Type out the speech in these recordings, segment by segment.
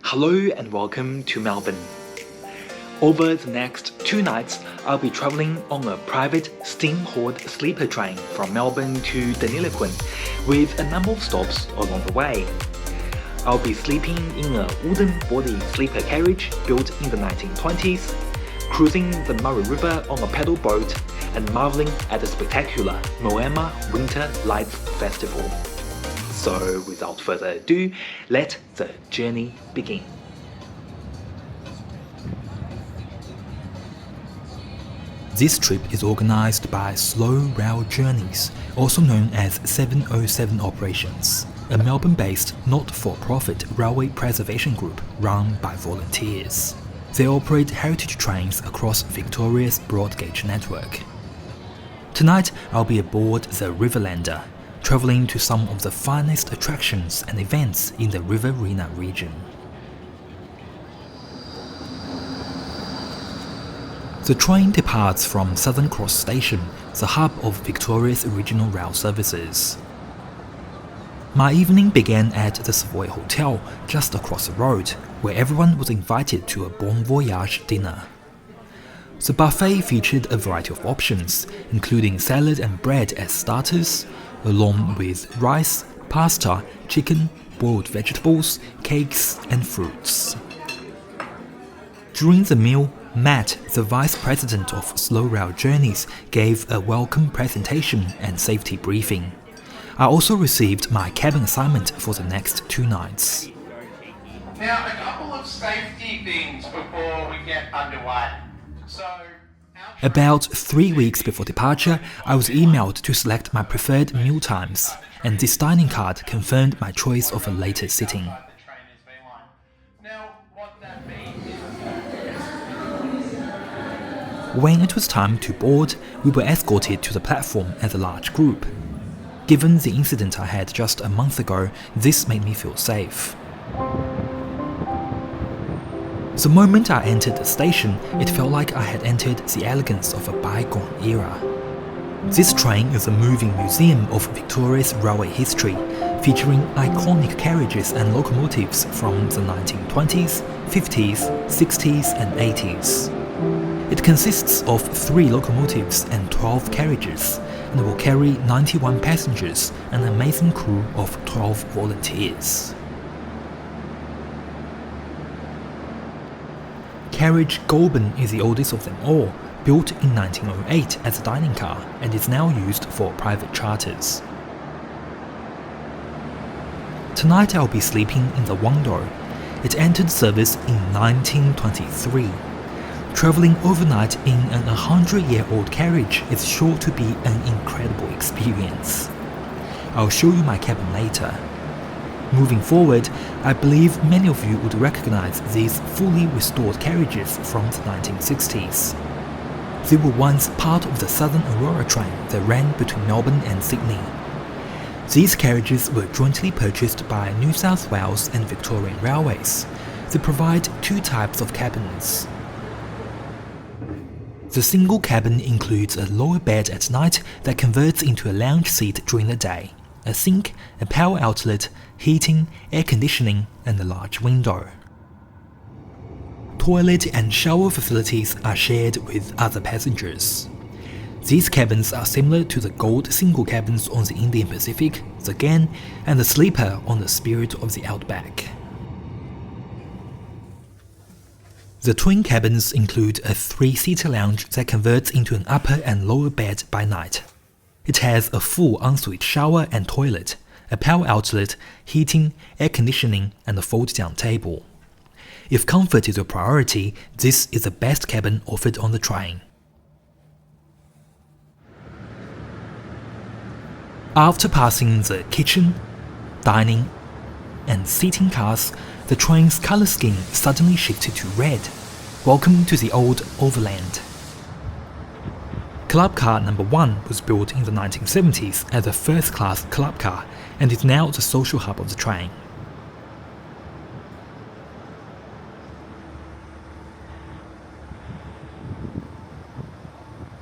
Hello and welcome to Melbourne. Over the next 2 nights, I'll be traveling on a private steam-hauled sleeper train from Melbourne to Deniliquin, with a number of stops along the way. I'll be sleeping in a wooden-body sleeper carriage built in the 1920s, cruising the Murray River on a pedal boat, and marveling at the spectacular Moama Winter Lights Festival. So without further ado, let the journey begin. This trip is organized by Slow Rail Journeys, also known as 707 Operations, a Melbourne-based not-for-profit railway preservation group run by volunteers. They operate heritage trains across Victoria's broad gauge network. Tonight, I'll be aboard the Riverlander, traveling to some of the finest attractions and events in the Riverina region. The train departs from Southern Cross Station, the hub of Victoria's regional rail services. My evening began at the Savoy Hotel, just across the road, where everyone was invited to a Bon Voyage dinner. The buffet featured a variety of options, including salad and bread as starters, along with rice, pasta, chicken, boiled vegetables, cakes, and fruits. During the meal, Matt, the Vice President of Slow Rail Journeys, gave a welcome presentation and safety briefing. I also received my cabin assignment for the next 2 nights. Now, a couple of safety things before we get underway. About 3 weeks before departure, I was emailed to select my preferred meal times, and this dining card confirmed my choice of a later sitting. When it was time to board, we were escorted to the platform as a large group. Given the incident I had just a month ago, this made me feel safe. The moment I entered the station, it felt like I had entered the elegance of a bygone era. This train is a moving museum of Victoria's railway history, featuring iconic carriages and locomotives from the 1920s, 50s, 60s and 80s. It consists of 3 locomotives and 12 carriages, and will carry 91 passengers and an amazing crew of 12 volunteers. Carriage Goulburn is the oldest of them all, built in 1908 as a dining car and is now used for private charters. Tonight I'll be sleeping in the Wando. It entered service in 1923. Traveling overnight in an 100-year-old carriage is sure to be an incredible experience. I'll show you my cabin later. Moving forward, I believe many of you would recognize these fully restored carriages from the 1960s. They were once part of the Southern Aurora train that ran between Melbourne and Sydney. These carriages were jointly purchased by New South Wales and Victorian Railways. They provide 2 types of cabins. The single cabin includes a lower bed at night that converts into a lounge seat during the day, a sink, a power outlet, heating, air conditioning, and a large window. Toilet and shower facilities are shared with other passengers. These cabins are similar to the gold single cabins on the Indian Pacific, the Ghan, and the sleeper on the Spirit of the Outback. The twin cabins include a 3-seater lounge that converts into an upper and lower bed by night. It has a full ensuite shower and toilet, a power outlet, heating, air conditioning, and a fold-down table. If comfort is your priority, this is the best cabin offered on the train. After passing the kitchen, dining, and seating cars, the train's color scheme suddenly shifted to red. Welcome to the old Overland. Club Car Number 1 was built in the 1970s as a first-class club car and is now the social hub of the train.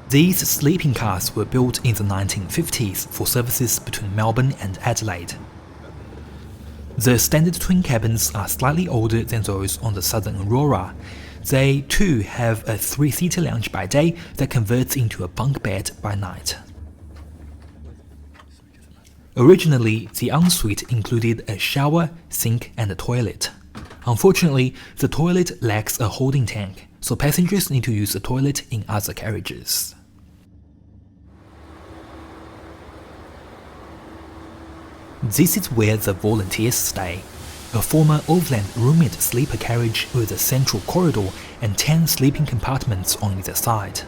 These sleeping cars were built in the 1950s for services between Melbourne and Adelaide. The standard twin cabins are slightly older than those on the Southern Aurora. They too have a 3-seater lounge by day that converts into a bunk bed by night. Originally, the ensuite included a shower, sink, and a toilet. Unfortunately, the toilet lacks a holding tank, so passengers need to use the toilet in other carriages. This is where the volunteers stay, a former overland roommate sleeper carriage with a central corridor and 10 sleeping compartments on either side.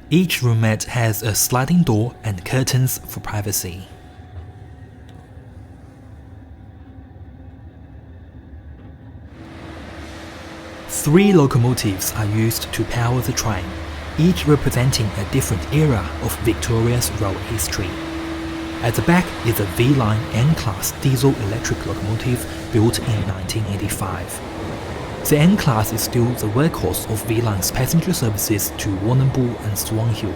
Each roommate has a sliding door and curtains for privacy. Three locomotives are used to power the train, each representing a different era of Victoria's railway history. At the back is a V-Line N-Class diesel-electric locomotive built in 1985. The N-Class is still the workhorse of V-Line's passenger services to Warrnambool and Swan Hill.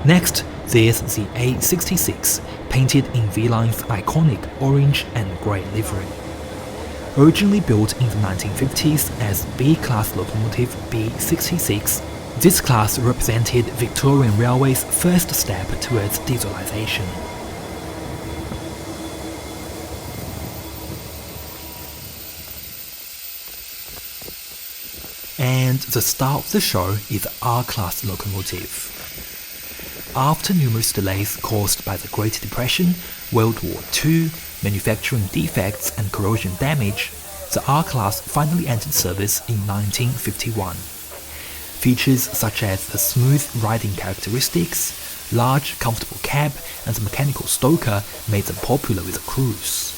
Next, there's the A66, painted in V-Line's iconic orange and grey livery. Originally built in the 1950s as B-Class locomotive B66, this class represented Victorian Railway's first step towards dieselisation. And the star of the show is the R-Class locomotive. After numerous delays caused by the Great Depression, World War II, manufacturing defects and corrosion damage, the R-Class finally entered service in 1951. Features such as the smooth riding characteristics, large comfortable cab, and the mechanical stoker made them popular with the crews.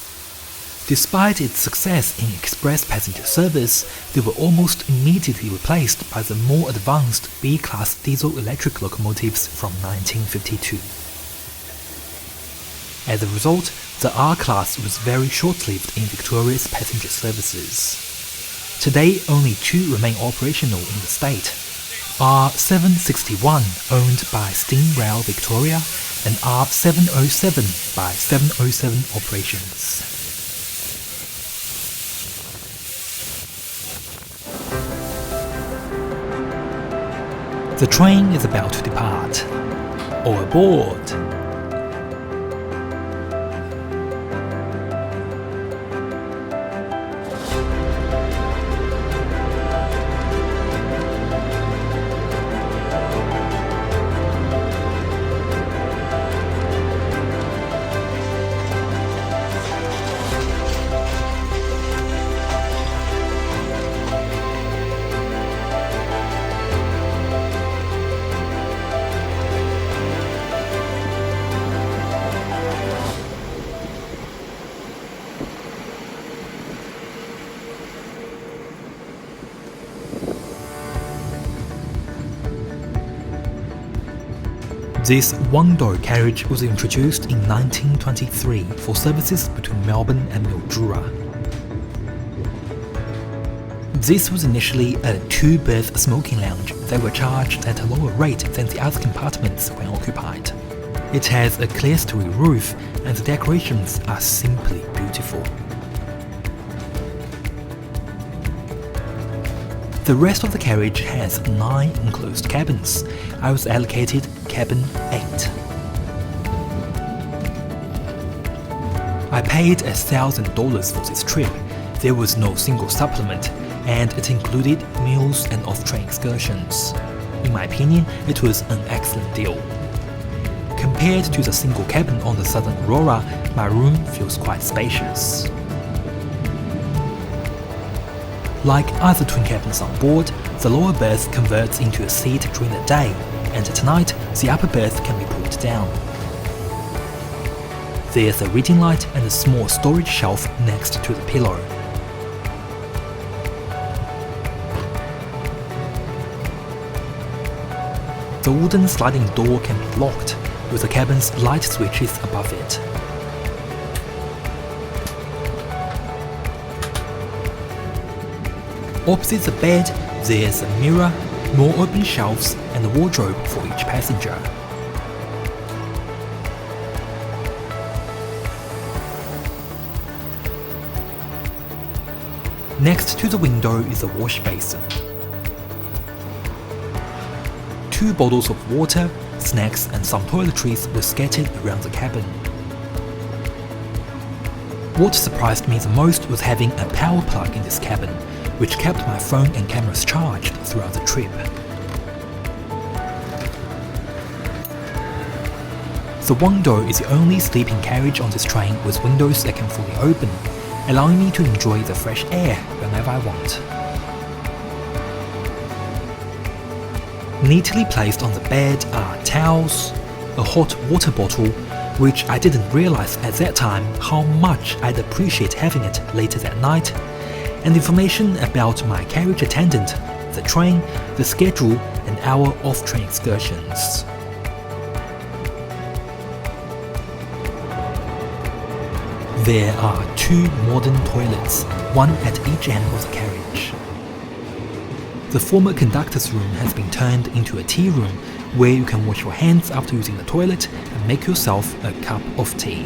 Despite its success in express passenger service, they were almost immediately replaced by the more advanced B-Class diesel-electric locomotives from 1952. As a result, the R-Class was very short-lived in Victoria's passenger services. Today, only 2 remain operational in the state. R761, owned by Steam Rail Victoria, and R707 by 707 Operations. The train is about to depart. All aboard! This one-door carriage was introduced in 1923 for services between Melbourne and Mildura. This was initially a 2-berth smoking lounge that were charged at a lower rate than the other compartments when occupied. It has a clerestory roof and the decorations are simply beautiful. The rest of the carriage has 9 enclosed cabins. I was allocated cabin 8. I paid $1,000 for this trip. There was no single supplement, and it included meals and off-train excursions. In my opinion, it was an excellent deal. Compared to the single cabin on the Southern Aurora, my room feels quite spacious. Like other twin cabins on board, the lower berth converts into a seat during the day, and at night, the upper berth can be pulled down. There's a reading light and a small storage shelf next to the pillow. The wooden sliding door can be locked, with the cabin's light switches above it. Opposite the bed, there's a mirror, more open shelves, and a wardrobe for each passenger. Next to the window is a wash basin. 2 bottles of water, snacks and some toiletries were scattered around the cabin. What surprised me the most was having a power plug in this cabin, which kept my phone and cameras charged throughout the trip. The Wangdo is the only sleeping carriage on this train with windows that can fully open, allowing me to enjoy the fresh air whenever I want. Neatly placed on the bed are towels, a hot water bottle, which I didn't realize at that time how much I'd appreciate having it later that night, and information about my carriage attendant, the train, the schedule, and our off-train excursions. There are 2 modern toilets, one at each end of the carriage. The former conductor's room has been turned into a tea room where you can wash your hands after using the toilet and make yourself a cup of tea.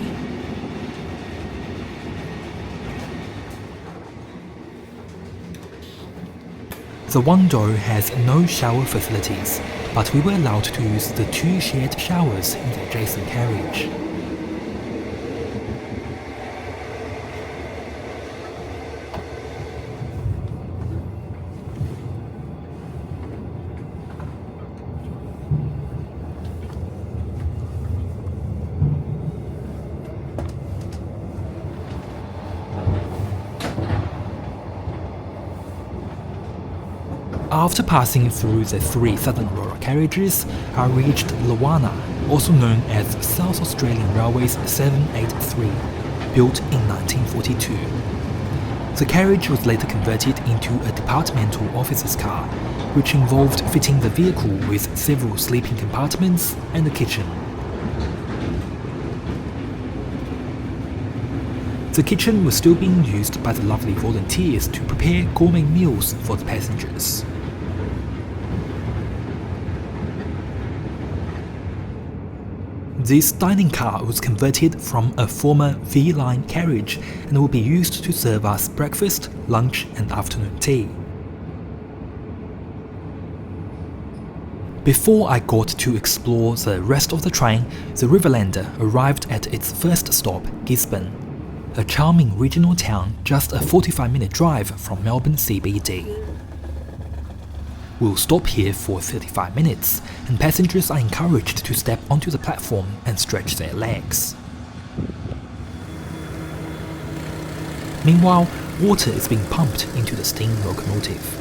The Wangdo has no shower facilities, but we were allowed to use the 2 shared showers in the adjacent carriage. After passing through the 3 Southern Aurora carriages, I reached Luana, also known as South Australian Railway's 783, built in 1942. The carriage was later converted into a departmental officer's car, which involved fitting the vehicle with several sleeping compartments and a kitchen. The kitchen was still being used by the lovely volunteers to prepare gourmet meals for the passengers. This dining car was converted from a former V-Line carriage and will be used to serve us breakfast, lunch and afternoon tea. Before I got to explore the rest of the train, the Riverlander arrived at its first stop, Gisborne, a charming regional town just a 45-minute drive from Melbourne CBD. We'll stop here for 35 minutes, and passengers are encouraged to step onto the platform and stretch their legs. Meanwhile, water is being pumped into the steam locomotive.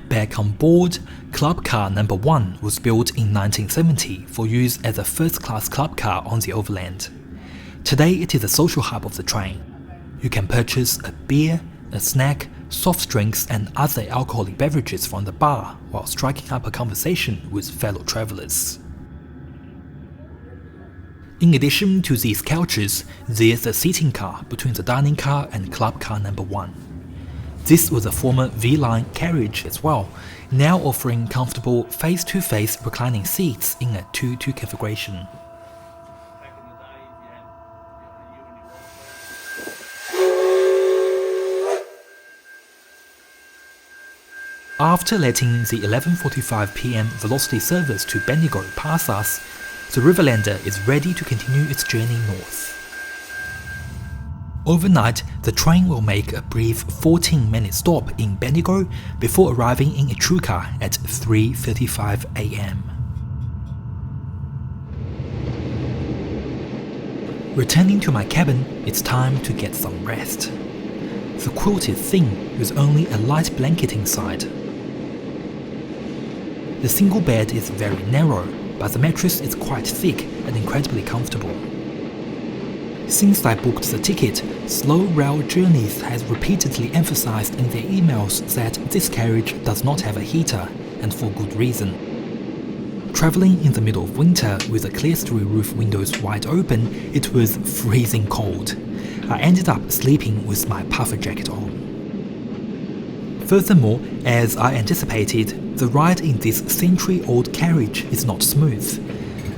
Back on board, Club Car Number 1 was built in 1970 for use as a first-class club car on the Overland. Today it is a social hub of the train. You can purchase a beer, a snack, soft drinks and other alcoholic beverages from the bar while striking up a conversation with fellow travelers. In addition to these couches, there's a seating car between the dining car and Club Car Number 1. This was a former V-Line carriage as well, now offering comfortable face-to-face reclining seats in a 2-2 configuration. After letting the 11:45 p.m. Velocity service to Bendigo pass us, the Riverlander is ready to continue its journey north. Overnight, the train will make a brief 14-minute stop in Bendigo before arriving in Echuca at 3:35 a.m. Returning to my cabin, it's time to get some rest. The quilted thing with only a light blanket inside. The single bed is very narrow, but the mattress is quite thick and incredibly comfortable. Since I booked the ticket, Slow Rail Journeys has repeatedly emphasized in their emails that this carriage does not have a heater, and for good reason. Traveling in the middle of winter with the clerestory roof windows wide open, it was freezing cold. I ended up sleeping with my puffer jacket on. Furthermore, as I anticipated, the ride in this century-old carriage is not smooth,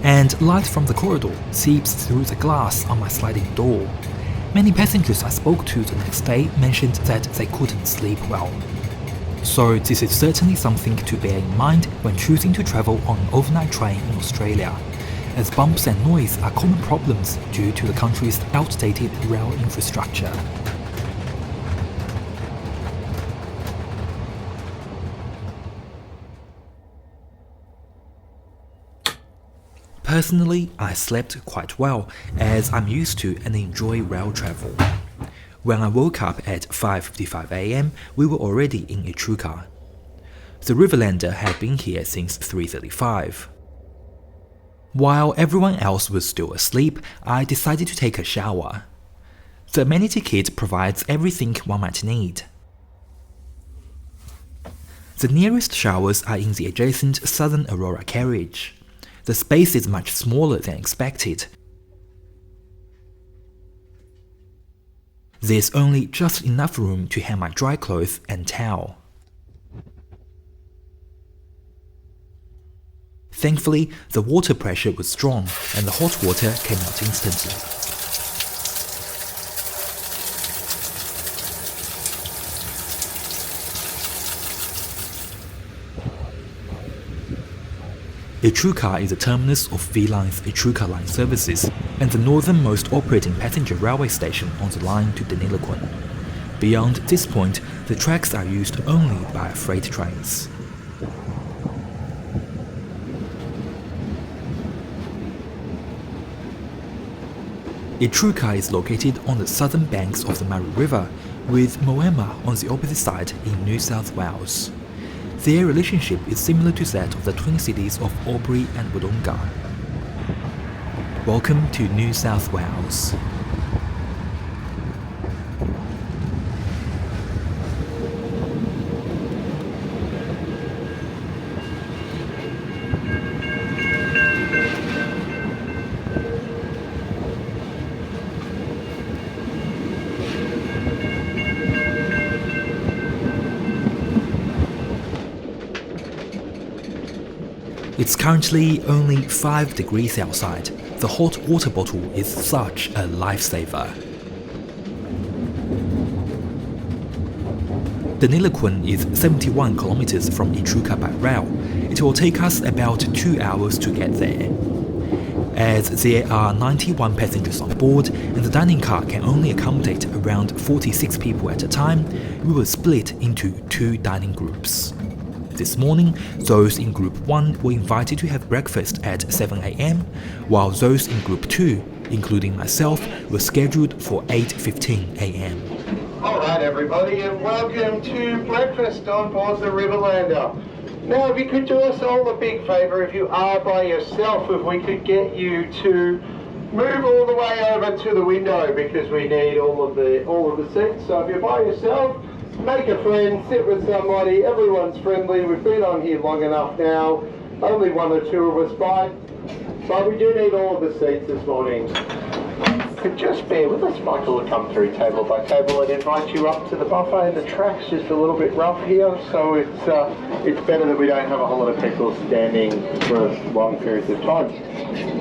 and light from the corridor seeps through the glass on my sliding door. Many passengers I spoke to the next day mentioned that they couldn't sleep well. So this is certainly something to bear in mind when choosing to travel on an overnight train in Australia, as bumps and noise are common problems due to the country's outdated rail infrastructure. Personally, I slept quite well, as I'm used to and enjoy rail travel. When I woke up at 5:55 AM, we were already in Echuca. The Riverlander had been here since 3:35. While everyone else was still asleep, I decided to take a shower. The amenity kit provides everything one might need. The nearest showers are in the adjacent Southern Aurora carriage. The space is much smaller than expected. There's only just enough room to hang my dry clothes and towel. Thankfully, the water pressure was strong and the hot water came out instantly. Echuca is the terminus of V-Line's Echuca Line services and the northernmost operating passenger railway station on the line to Deniliquin. Beyond this point, the tracks are used only by freight trains. Echuca is located on the southern banks of the Murray River, with Moama on the opposite side in New South Wales. Their relationship is similar to that of the twin cities of Albury and Wodonga. Welcome to New South Wales. It's currently only 5 degrees outside. The hot water bottle is such a lifesaver. Deniliquin is 71 kilometers from Echuca by rail. It will take us about 2 hours to get there. As there are 91 passengers on board and the dining car can only accommodate around 46 people at a time, we were split into 2 dining groups. This morning, those in Group 1 were invited to have breakfast at 7 AM, while those in Group 2, including myself, were scheduled for 8:15 AM. Alright everybody, and welcome to breakfast on board the Riverlander. Now if you could do us all a big favour, if you are by yourself, if we could get you to move all the way over to the window, because we need all of the seats. So if you're by yourself, make a friend, sit with somebody, everyone's friendly. We've been on here long enough now, only 1 or 2 of us by, but we do need all of the seats this morning. Could just bear with us, Michael will come through table by table and invite you up to the buffet. The track's just a little bit rough here, so it's better that we don't have a whole lot of people standing for long periods of time.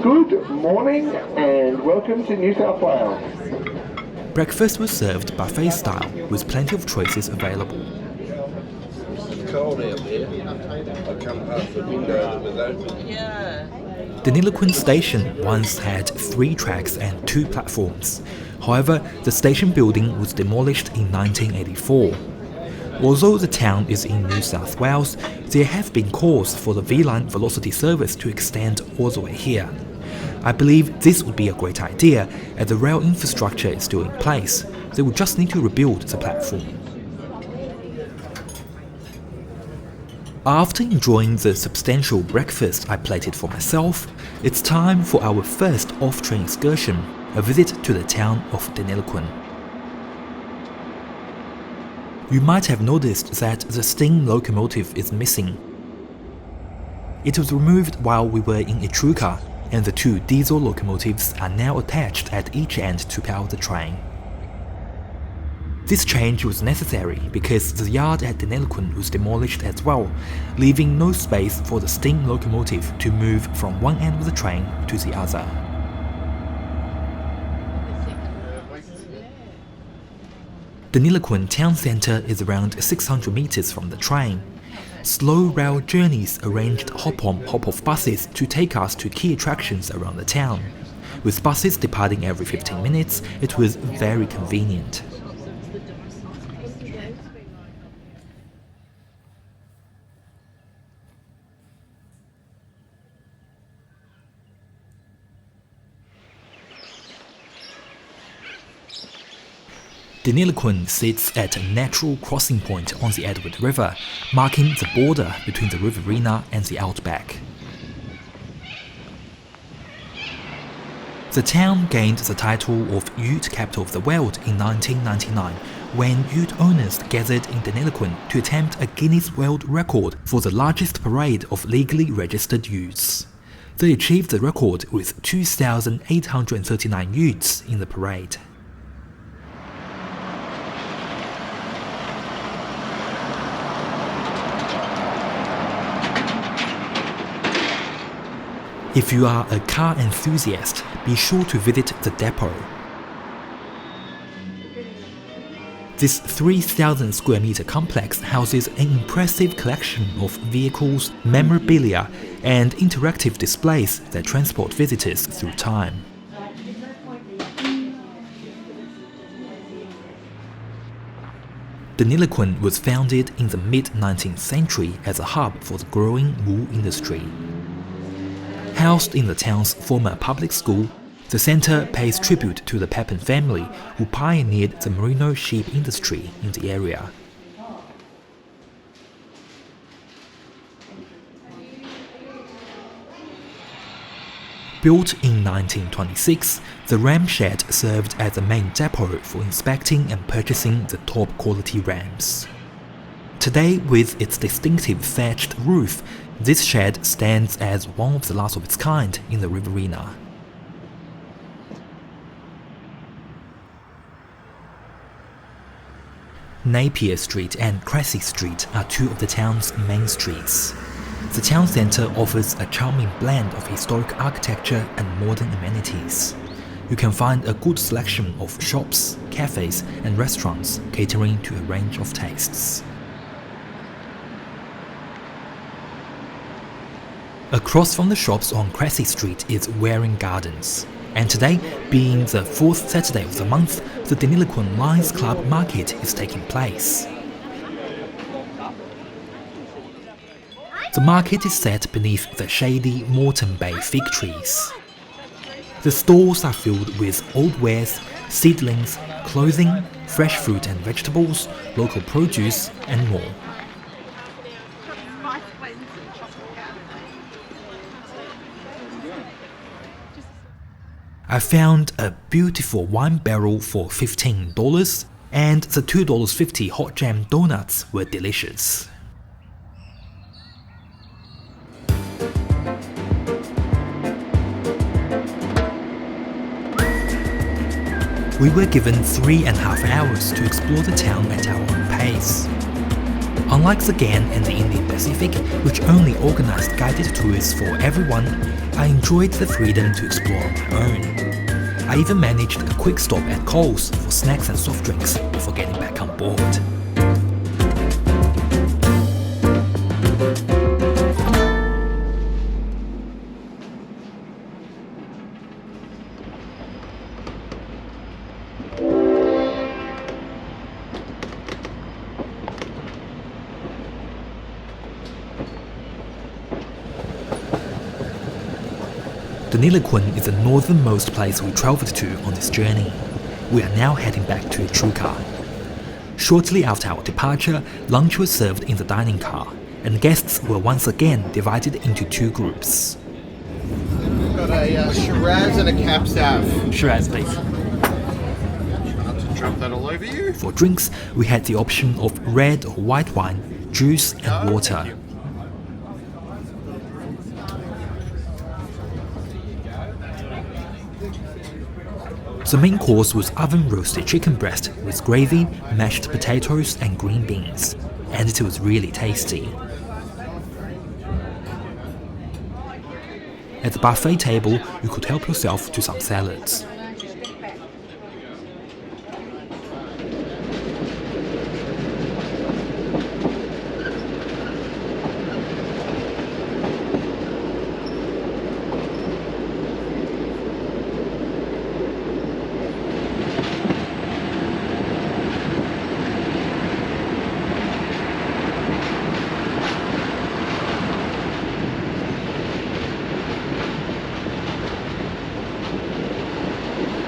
Good morning and welcome to New South Wales. Breakfast was served buffet style, with plenty of choices available. It's cold out there. I come past the window that was open. Yeah. Deniliquin Station once had 3 tracks and 2 platforms. However, the station building was demolished in 1984. Although the town is in New South Wales, there have been calls for the V-Line Velocity service to extend all the way here. I believe this would be a great idea, as the rail infrastructure is still in place. They would just need to rebuild the platform. After enjoying the substantial breakfast I plated for myself, it's time for our first off-train excursion, a visit to the town of Deniliquin. You might have noticed that the steam locomotive is missing. It was removed while we were in Echuca, and the 2 diesel locomotives are now attached at each end to power the train. This change was necessary because the yard at Deniliquin was demolished as well, leaving no space for the steam locomotive to move from one end of the train to the other. Deniliquin town centre is around 600 meters from the train. Slow rail journeys arranged hop-on, hop-off buses to take us to key attractions around the town. With buses departing every 15 minutes, it was very convenient. Deniliquin sits at a natural crossing point on the Edward River, marking the border between the Riverina and the outback. The town gained the title of Ute Capital of the World in 1999 when Ute owners gathered in Deniliquin to attempt a Guinness World Record for the largest parade of legally registered utes. They achieved the record with 2,839 utes in the parade. If you are a car enthusiast, be sure to visit the depot. This 3,000 square meter complex houses an impressive collection of vehicles, memorabilia, and interactive displays that transport visitors through time. Deniliquin was founded in the mid-19th century as a hub for the growing wool industry. Housed in the town's former public school, the centre pays tribute to the Pepin family who pioneered the merino sheep industry in the area. Built in 1926, the ram shed served as the main depot for inspecting and purchasing the top quality rams. Today, with its distinctive thatched roof, this shed stands as one of the last of its kind in the Riverina. Napier Street and Cressy Street are two of the town's main streets. The town centre offers a charming blend of historic architecture and modern amenities. You can find a good selection of shops, cafes, and restaurants catering to a range of tastes. Across from the shops on Cressy Street is Waring Gardens, and today, being the fourth Saturday of the month, the Deniliquin Lions Club Market is taking place. The market is set beneath the shady Moreton Bay fig trees. The stalls are filled with old wares, seedlings, clothing, fresh fruit and vegetables, local produce, and more. I found a beautiful wine barrel for $15, and the $2.50 hot jam donuts were delicious. We were given 3.5 hours to explore the town at our own pace. Unlike the GAN and the Indian Pacific, which only organized guided tours for everyone, I enjoyed the freedom to explore on my own. I even managed a quick stop at Coles for snacks and soft drinks before getting back on board. Deniliquin is the northernmost place we travelled to on this journey. We are now heading back to Echuca. Shortly after our departure, lunch was served in the dining car, and guests were once again divided into two groups. We've got a Shiraz and a Cab Sav. Shiraz, please. Not to drop that all over you. For drinks, we had the option of red or white wine, juice and water. The main course was oven-roasted chicken breast with gravy, mashed potatoes and green beans, and it was really tasty. At the buffet table, you could help yourself to some salads.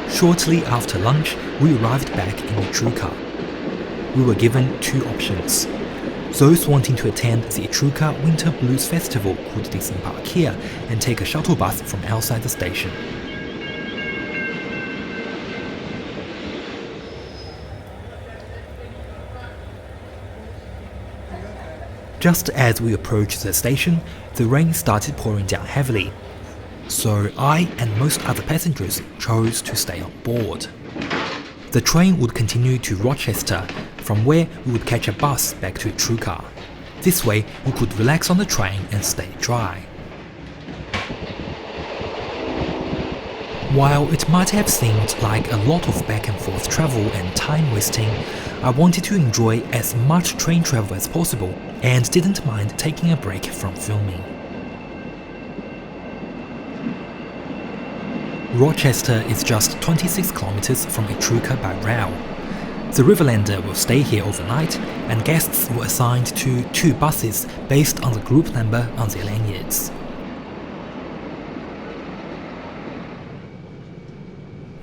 Shortly after lunch, we arrived back in Etruria. We were given two options. Those wanting to attend the Etruria Winter Blues Festival could disembark here and take a shuttle bus from outside the station. Just as we approached the station, the rain started pouring down heavily. So I and most other passengers chose to stay on board. The train would continue to Rochester, from where we would catch a bus back to Etruria. This way, we could relax on the train and stay dry. While it might have seemed like a lot of back and forth travel and time wasting, I wanted to enjoy as much train travel as possible and didn't mind taking a break from filming. Rochester is just 26 kilometers from Etruria by rail. The Riverlander will stay here overnight, and guests were assigned to 2 buses based on the group number on their lanyards.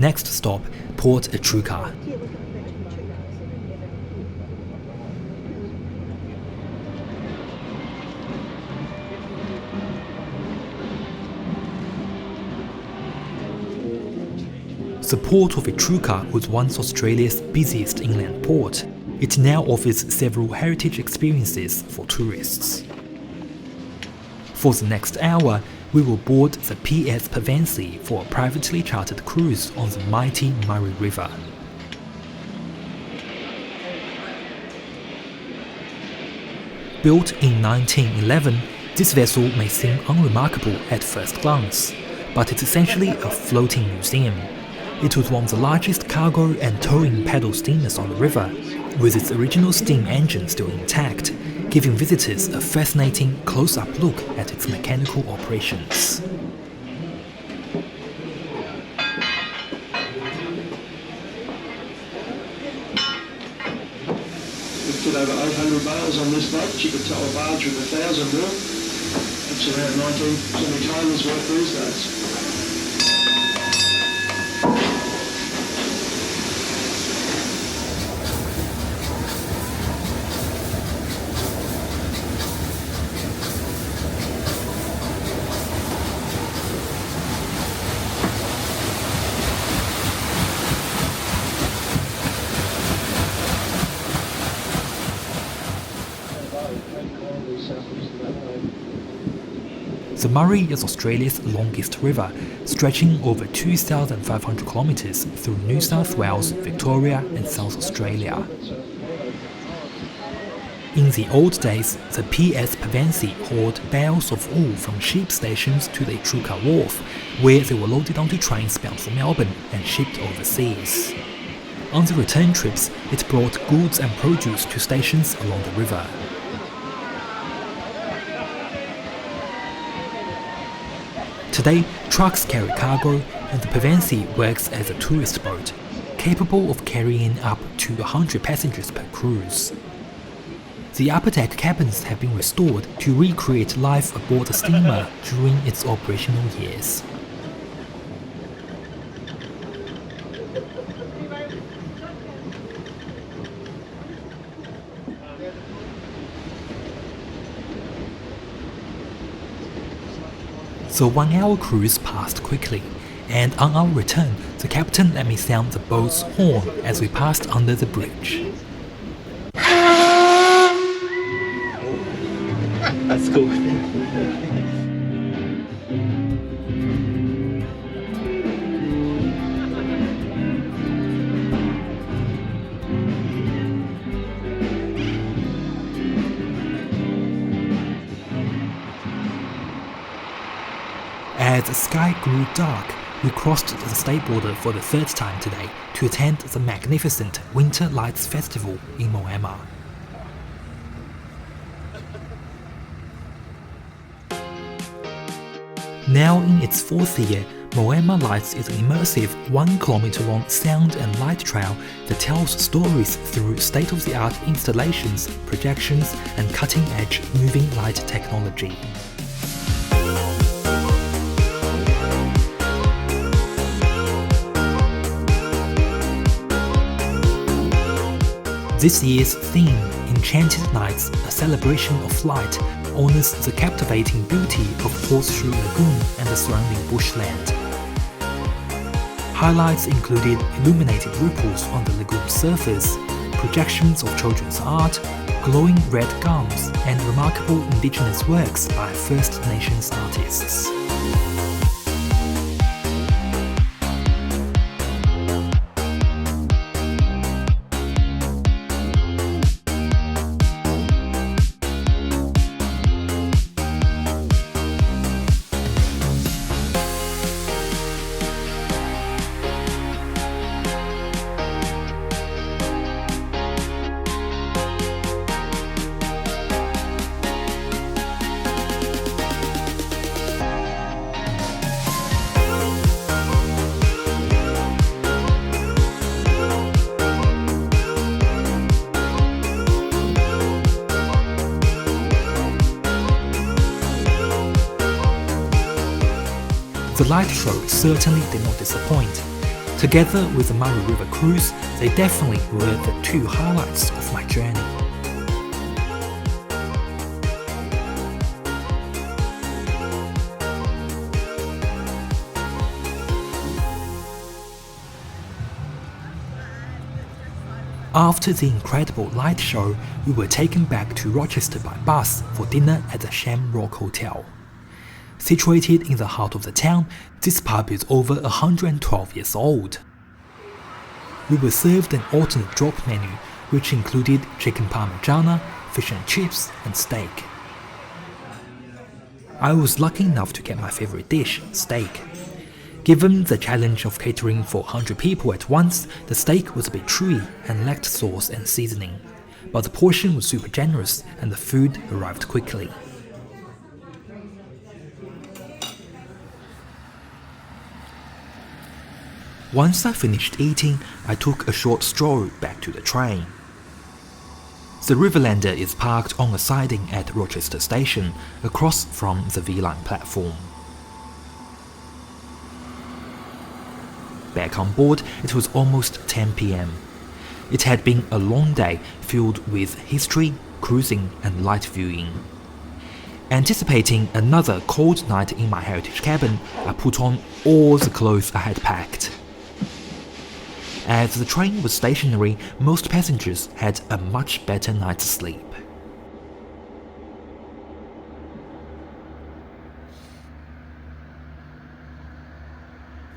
Next stop, Port Etruria. The port of Etruria was once Australia's busiest inland port. It now offers several heritage experiences for tourists. For the next hour, we will board the PS Pevensey for a privately chartered cruise on the mighty Murray River. Built in 1911, this vessel may seem unremarkable at first glance, but it's essentially a floating museum. It was one of the largest cargo and towing paddle steamers on the river, with its original steam engine still intact, giving visitors a fascinating close-up look at its mechanical operations. We've put over 800 bales on this boat. You could tow a barge with 1,000 mil. That's around 19 tonnes worth these days. The Murray is Australia's longest river, stretching over 2,500 kilometres through New South Wales, Victoria and South Australia. In the old days, the PS Pevensey hauled bales of wool from sheep stations to the Etruria wharf, where they were loaded onto trains bound for Melbourne and shipped overseas. On the return trips, it brought goods and produce to stations along the river. Today, trucks carry cargo, and the Pevensey works as a tourist boat, capable of carrying up to 100 passengers per cruise. The upper deck cabins have been restored to recreate life aboard the steamer during its operational years. The 1-hour cruise passed quickly, and on our return, the captain let me sound the boat's horn as we passed under the bridge. That's cool. As the sky grew dark, we crossed the state border for the third time today to attend the magnificent Winter Lights Festival in Moama. Now in its fourth year, Moama Lights is an immersive 1 kilometer-long sound and light trail that tells stories through state-of-the-art installations, projections, and cutting-edge moving light technology. This year's theme, Enchanted Nights, a celebration of light, honors the captivating beauty of Horseshoe Lagoon and the surrounding bushland. Highlights included illuminated ripples on the lagoon's surface, projections of children's art, glowing red gums, and remarkable indigenous works by First Nations artists. The light show certainly did not disappoint. Together with the Murray River cruise, they definitely were the two highlights of my journey. After the incredible light show, we were taken back to Rochester by bus for dinner at the Shamrock Hotel. Situated in the heart of the town, this pub is over 112 years old. We were served an alternate drop menu, which included chicken parmigiana, fish and chips, and steak. I was lucky enough to get my favorite dish, steak. Given the challenge of catering for 100 people at once, the steak was a bit chewy and lacked sauce and seasoning. But the portion was super generous and the food arrived quickly. Once I finished eating, I took a short stroll back to the train. The Riverlander is parked on a siding at Rochester Station, across from the V-Line platform. Back on board, it was almost 10 p.m. It had been a long day filled with history, cruising, and light viewing. Anticipating another cold night in my heritage cabin, I put on all the clothes I had packed. As the train was stationary, most passengers had a much better night's sleep.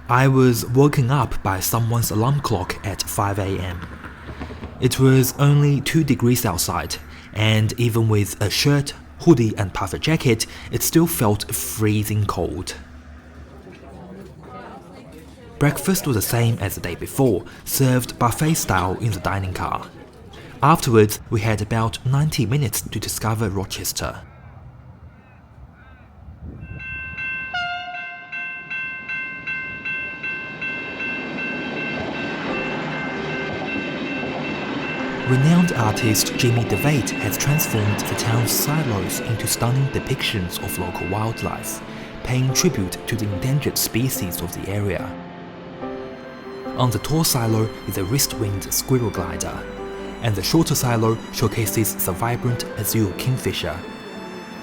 I was woken up by someone's alarm clock at 5 a.m. It was only 2 degrees outside, and even with a shirt, hoodie and puffer jacket, it still felt freezing cold. Breakfast was the same as the day before, served buffet style in the dining car. Afterwards, we had about 90 minutes to discover Rochester. Renowned artist Jimmy DeVate has transformed the town's silos into stunning depictions of local wildlife, paying tribute to the endangered species of the area. On the tall silo is a wrist-winged squirrel glider, and the shorter silo showcases the vibrant azure kingfisher,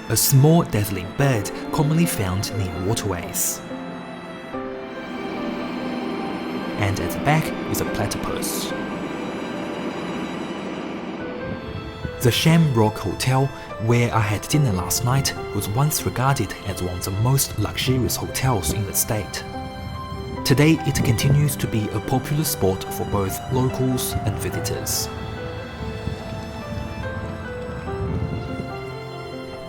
a small dazzling bird commonly found near waterways. And at the back is a platypus. The Shamrock Hotel, where I had dinner last night, was once regarded as one of the most luxurious hotels in the state. Today, it continues to be a popular spot for both locals and visitors.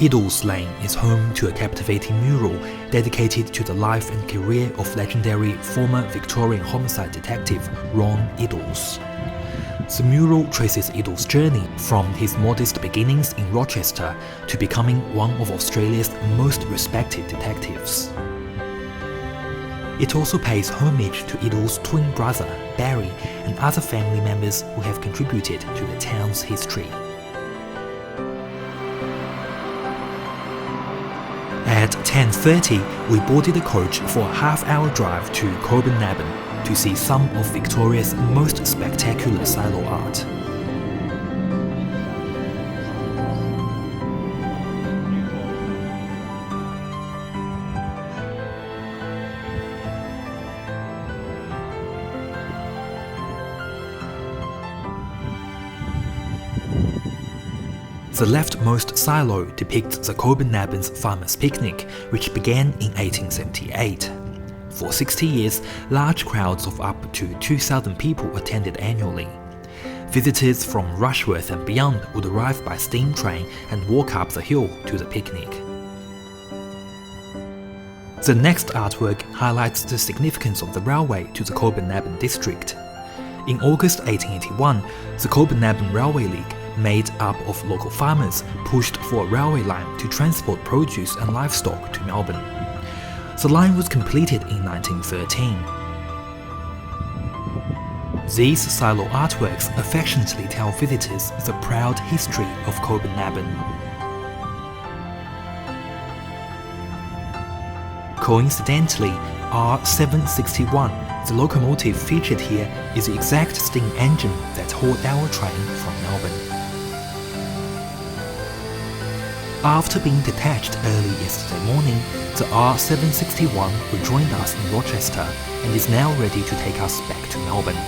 Iddles Lane is home to a captivating mural dedicated to the life and career of legendary former Victorian homicide detective Ron Iddles. The mural traces Iddles' journey from his modest beginnings in Rochester to becoming one of Australia's most respected detectives. It also pays homage to Iddles' twin brother, Barry, and other family members who have contributed to the town's history. At 10:30, we boarded a coach for a half-hour drive to Coburnaban to see some of Victoria's most spectacular silo art. The leftmost silo depicts the Coburnaban's Farmers' Picnic, which began in 1878. For 60 years, large crowds of up to 2,000 people attended annually. Visitors from Rushworth and beyond would arrive by steam train and walk up the hill to the picnic. The next artwork highlights the significance of the railway to the Coburnaban district. In August 1881, the Coburnaban Railway League, made up of local farmers, pushed for a railway line to transport produce and livestock to Melbourne. The line was completed in 1913. These silo artworks affectionately tell visitors the proud history of Coburnaban. Coincidentally, R761, the locomotive featured here, is the exact steam engine that hauled our train from Melbourne. After being detached early yesterday morning, the R761 rejoined us in Rochester and is now ready to take us back to Melbourne.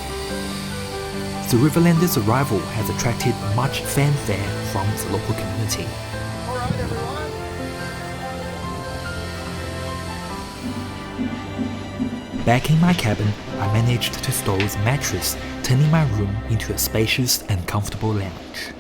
The Riverlanders' arrival has attracted much fanfare from the local community. Alright everyone. Back in my cabin, I managed to stow the mattress, turning my room into a spacious and comfortable lounge.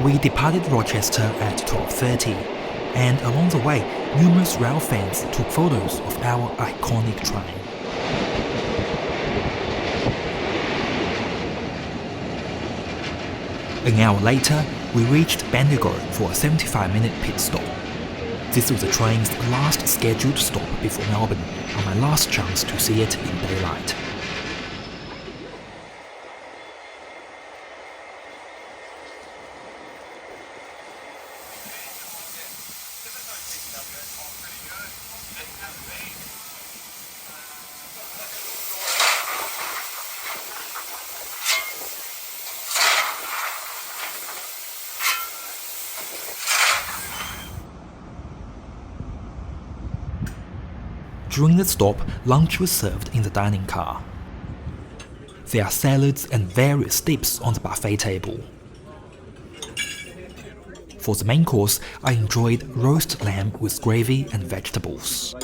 We departed Rochester at 12:30, and along the way, numerous rail fans took photos of our iconic train. An hour later, we reached Bendigo for a 75-minute pit stop. This was the train's last scheduled stop before Melbourne, and my last chance to see it in daylight. During the stop, lunch was served in the dining car. There are salads and various dips on the buffet table. For the main course, I enjoyed roast lamb with gravy and vegetables.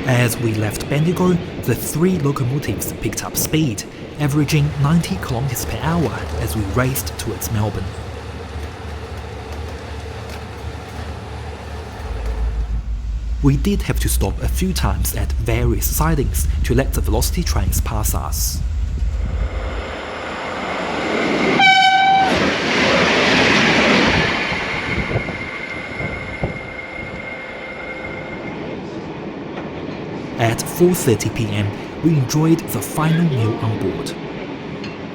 As we left Bendigo, the three locomotives picked up speed, averaging 90 km per hour as we raced towards Melbourne. We did have to stop a few times at various sidings to let the velocity trains pass us. At 4:30 p.m, we enjoyed the final meal on board.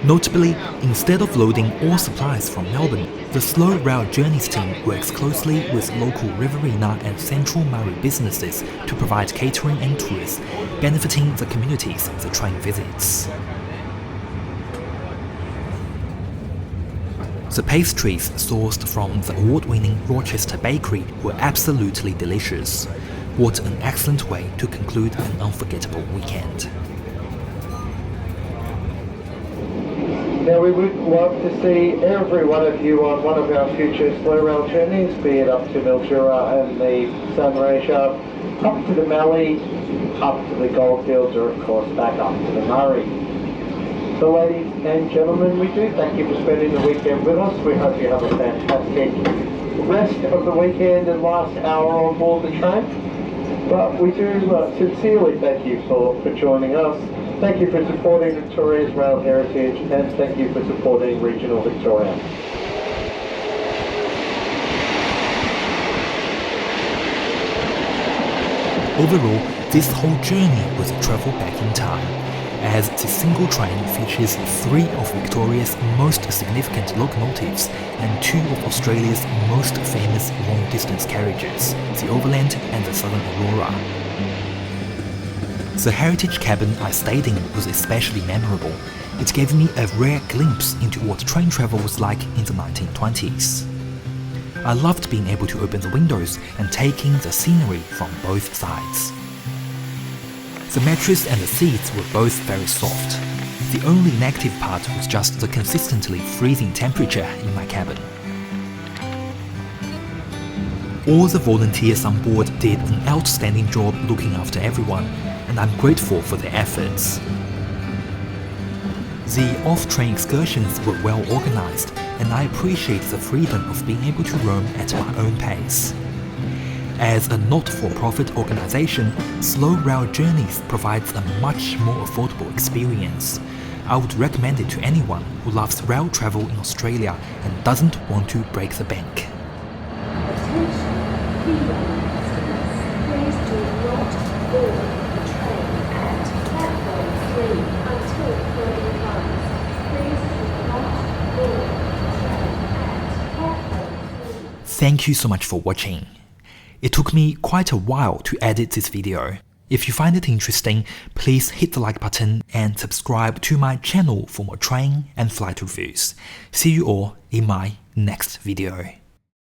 Notably, instead of loading all supplies from Melbourne, the Slow Rail Journeys team works closely with local Riverina and Central Murray businesses to provide catering and tours, benefiting the communities the train visits. The pastries sourced from the award-winning Rochester Bakery were absolutely delicious. What an excellent way to conclude an unforgettable weekend. Now we would love to see every one of you on one of our future slow rail journeys, be it up to Mildura and the Sunray Shaft, up to the Mallee, up to the Goldfields, or of course back up to the Murray. So ladies and gentlemen, we do thank you for spending the weekend with us. We hope you have a fantastic rest of the weekend and last hour on board the train. But we do sincerely thank you for joining us. Thank you for supporting Victoria's rail heritage, and thank you for supporting regional Victoria. Overall, this whole journey was a travel back in time, as the single train features 3 of Victoria's most significant locomotives and 2 of Australia's most famous long-distance carriages, the Overland and the Southern Aurora. The heritage cabin I stayed in was especially memorable. It gave me a rare glimpse into what train travel was like in the 1920s. I loved being able to open the windows and take in the scenery from both sides. The mattress and the seats were both very soft. The only negative part was just the consistently freezing temperature in my cabin. All the volunteers on board did an outstanding job looking after everyone, and I'm grateful for their efforts. The off-train excursions were well organized, and I appreciate the freedom of being able to roam at my own pace. As a not-for-profit organization, Slow Rail Journeys provides a much more affordable experience. I would recommend it to anyone who loves rail travel in Australia and doesn't want to break the bank. Please do not board the train at platform 3 until further advice. Please do not board the train at platform 3. Thank you so much for watching. It took me quite a while to edit this video. If you find it interesting, please hit the like button and subscribe to my channel for more train and flight reviews. See you all in my next video.